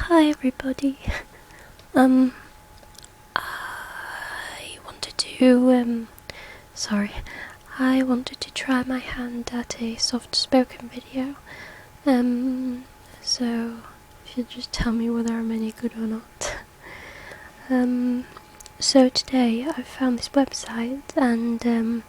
Hi everybody. I wanted to I wanted to try my hand at a soft spoken video. So if you just tell me whether I'm any good or not. So today I found this website and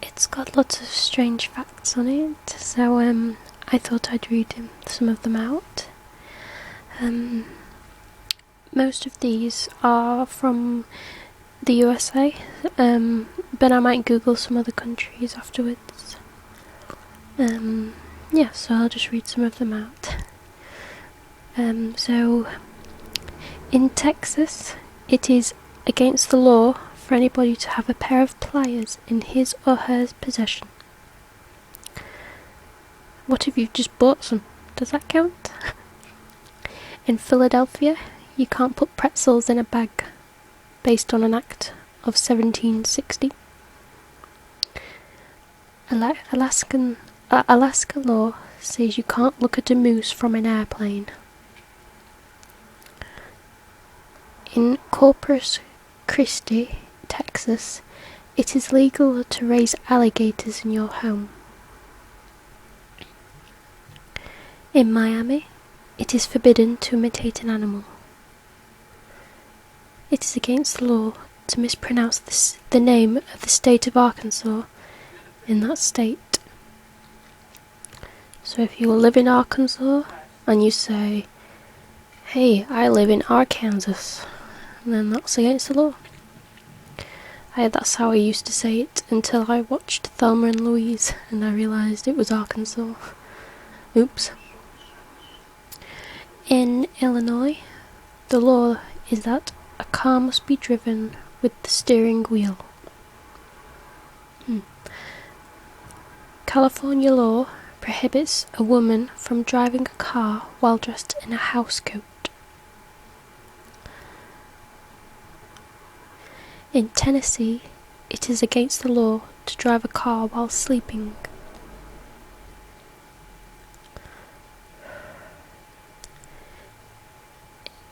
it's got lots of strange facts on it. So I thought I'd read some of them out. Most of these are from the USA, but I might Google some other countries afterwards. So I'll just read some of them out. So, in Texas, it is against the law for anybody to have a pair of pliers in his or her possession. What if you've just bought some? Does that count? In Philadelphia, you can't put pretzels in a bag, based on an act of 1760. Alaska law says you can't look at a moose from an airplane. In Corpus Christi, Texas, it is legal to raise alligators in your home. In Miami, it is forbidden to imitate an animal. It is against the law to mispronounce the name of the state of Arkansas in that state. So if you live in Arkansas and you say, "Hey, I live in Arkansas," then that's against the law. That's how I used to say it until I watched Thelma and Louise and I realised it was Arkansas. Oops. In Illinois, the law is that a car must be driven with the steering wheel. California law prohibits a woman from driving a car while dressed in a housecoat. In Tennessee, it is against the law to drive a car while sleeping.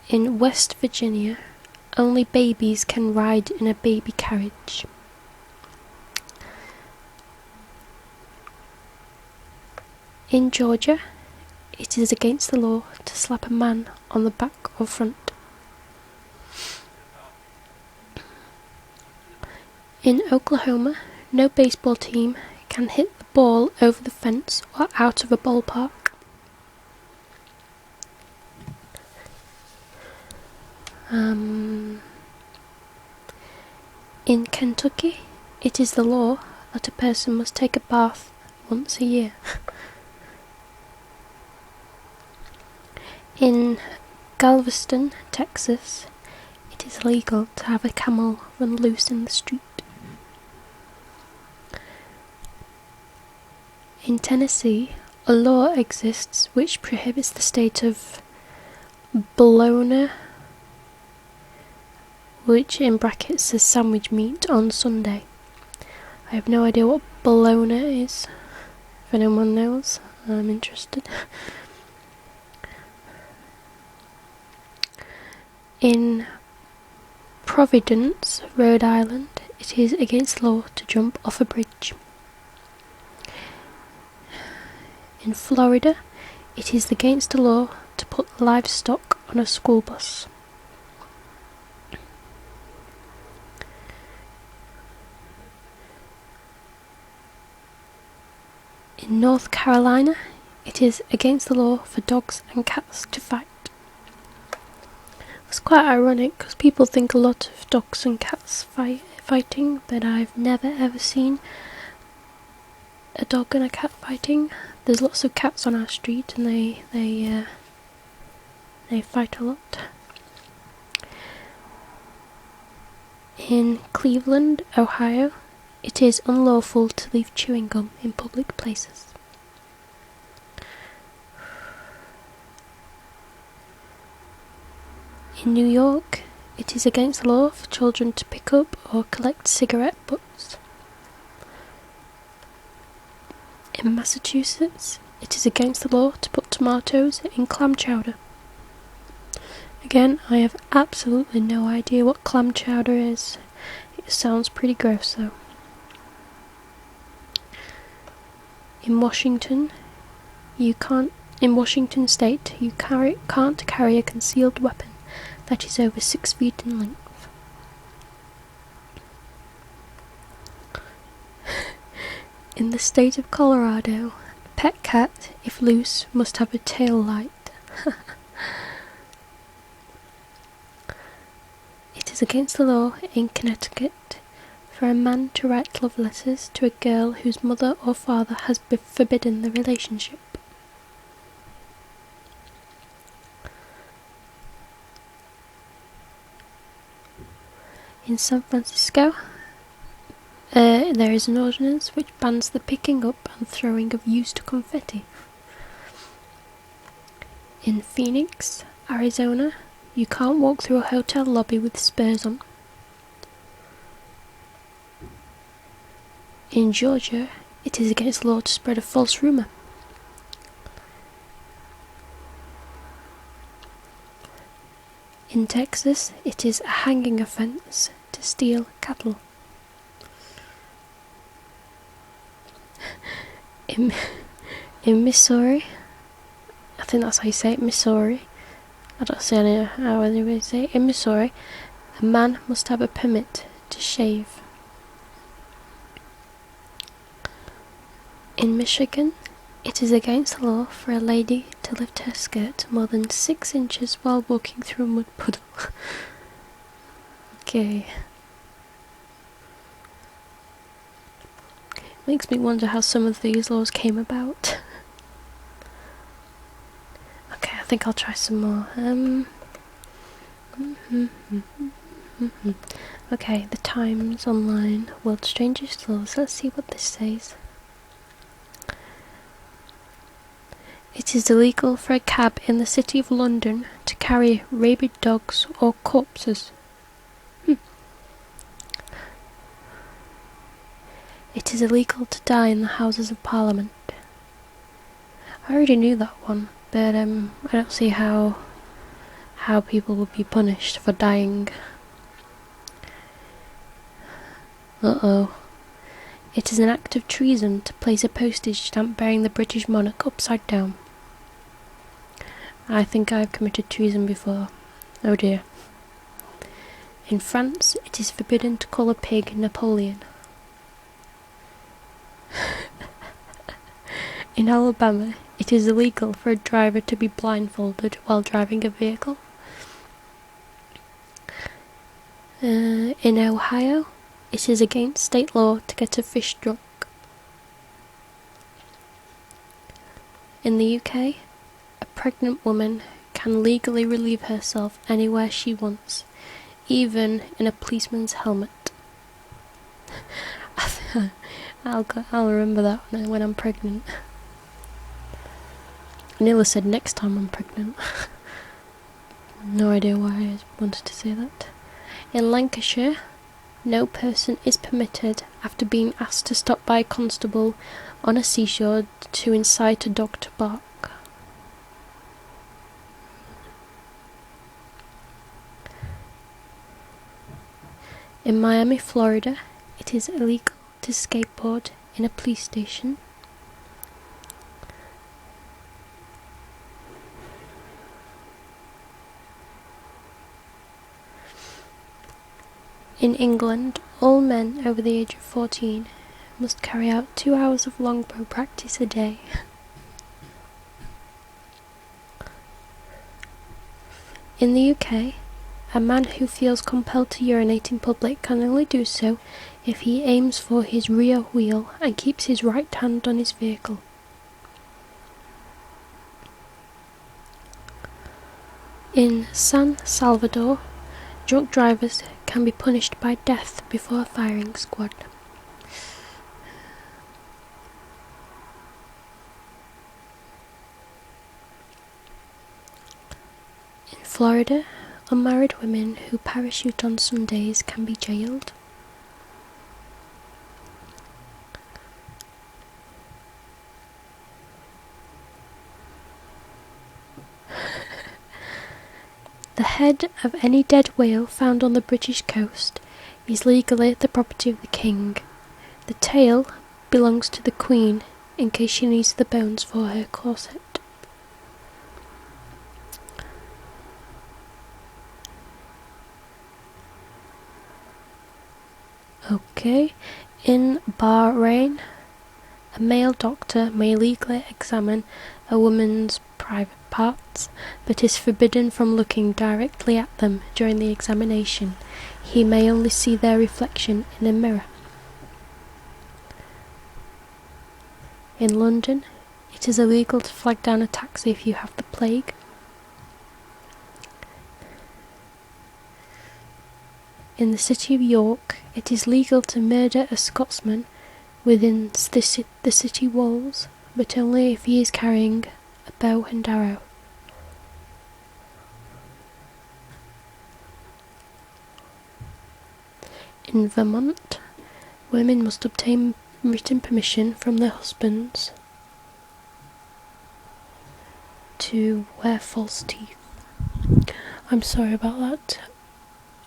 In West Virginia, only babies can ride in a baby carriage. In Georgia, it is against the law to slap a man on the back or front. In Oklahoma, no baseball team can hit the ball over the fence or out of a ballpark. In Kentucky, it is the law that a person must take a bath once a year. In Galveston, Texas, it is legal to have a camel run loose in the street. In Tennessee, a law exists which prohibits the state of bologna, which in brackets says sandwich meat, on Sunday. I have no idea what bologna is. If anyone knows, I'm interested. In Providence, Rhode Island, it is against law to jump off a bridge. In Florida, it is against the law to put livestock on a school bus. In North Carolina, it is against the law for dogs and cats to fight. It's quite ironic because people think a lot of dogs and cats fighting, but I've never ever seen a dog and a cat fighting. There's lots of cats on our street and they fight a lot. In Cleveland, Ohio, it is unlawful to leave chewing gum in public places. In New York, it is against the law for children to pick up or collect cigarette butts. In Massachusetts, it is against the law to put tomatoes in clam chowder. Again, I have absolutely no idea what clam chowder is. It sounds pretty gross though. In Washington State, you can't carry a concealed weapon that is over 6 feet in length. In the state of Colorado, a pet cat, if loose, must have a tail light. It is against the law in Connecticut for a man to write love letters to a girl whose mother or father has forbidden the relationship. In San Francisco, there is an ordinance which bans the picking up and throwing of used confetti. In Phoenix, Arizona, you can't walk through a hotel lobby with spurs on. In Georgia, it is against the law to spread a false rumour. In Texas, it is a hanging offence to steal cattle. In Missouri, I think that's how you say it, Missouri. I don't see how anybody say it. In Missouri, a man must have a permit to shave. In Michigan, it is against the law for a lady to lift her skirt more than 6 inches while walking through a mud puddle. Okay. Makes me wonder how some of these laws came about. Okay, I think I'll try some more. Okay, the Times Online, World's Strangest Laws. Let's see what this says. It is illegal for a cab in the City of London to carry rabid dogs or corpses. It is illegal to die in the Houses of Parliament. I already knew that one, but I don't see how people would be punished for dying. Uh-oh. It is an act of treason to place a postage stamp bearing the British monarch upside down. I think I've committed treason before. Oh dear. In France, it is forbidden to call a pig Napoleon. In Alabama, it is illegal for a driver to be blindfolded while driving a vehicle. In Ohio, it is against state law to get a fish drunk. In the UK, a pregnant woman can legally relieve herself anywhere she wants, even in a policeman's helmet. I'll remember that when I'm pregnant. I nearly said next time I'm pregnant. No idea why I wanted to say that. In Lancashire, no person is permitted, after being asked to stop by a constable on a seashore, to incite a dog to bark. In Miami, Florida, it is illegal to skateboard in a police station. In England, all men over the age of 14 must carry out 2 hours of longbow practice a day. In the UK, a man who feels compelled to urinate in public can only do so if he aims for his rear wheel and keeps his right hand on his vehicle. In San Salvador, drunk drivers can be punished by death before a firing squad. In Florida, unmarried women who parachute on Sundays can be jailed. The head of any dead whale found on the British coast is legally the property of the king. The tail belongs to the Queen in case she needs the bones for her corset. Okay, in Bahrain, a male doctor may legally examine a woman's private parts, but is forbidden from looking directly at them during the examination. He may only see their reflection in a mirror. In London, it is illegal to flag down a taxi if you have the plague. In the city of York, it is legal to murder a Scotsman within the city walls, but only if he is carrying a bow and arrow. In Vermont, women must obtain written permission from their husbands to wear false teeth. I'm sorry about that.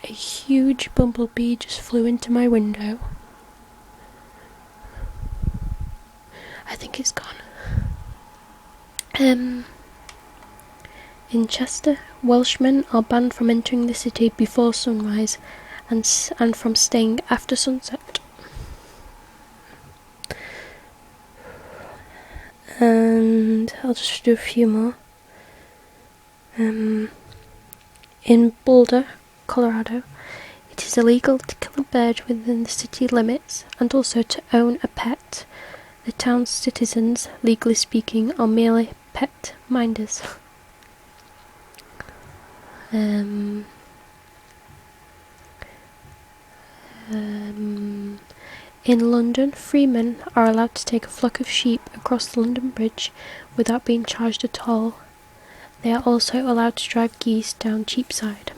A huge bumblebee just flew into my window. I think it's gone. In Chester, Welshmen are banned from entering the city before sunrise and from staying after sunset. And I'll just do a few more. In Boulder, Colorado, it is illegal to kill a bird within the city limits and also to own a pet. The town's citizens, legally speaking, are merely pet minders. In London, freemen are allowed to take a flock of sheep across the London Bridge without being charged at all. They are also allowed to drive geese down Cheapside.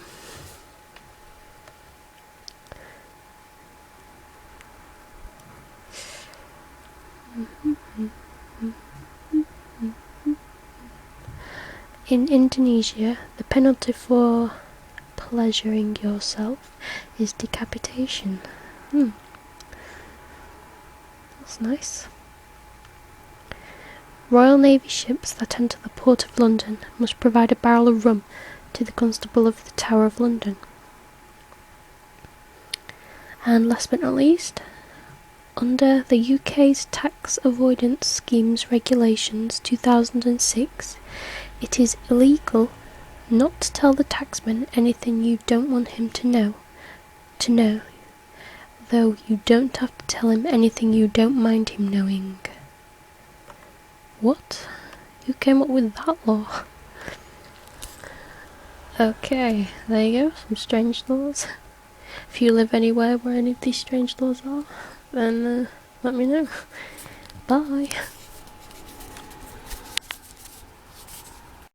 In Indonesia, the penalty for pleasuring yourself is decapitation. That's nice. Royal Navy ships that enter the Port of London must provide a barrel of rum to the Constable of the Tower of London. And last but not least, under the UK's Tax Avoidance Schemes Regulations 2006, it is illegal not to tell the taxman anything you don't want him to know, though you don't have to tell him anything you don't mind him knowing. What? Who came up with that law? Okay, there you go, some strange laws. If you live anywhere where any of these strange laws are, then let me know. Bye.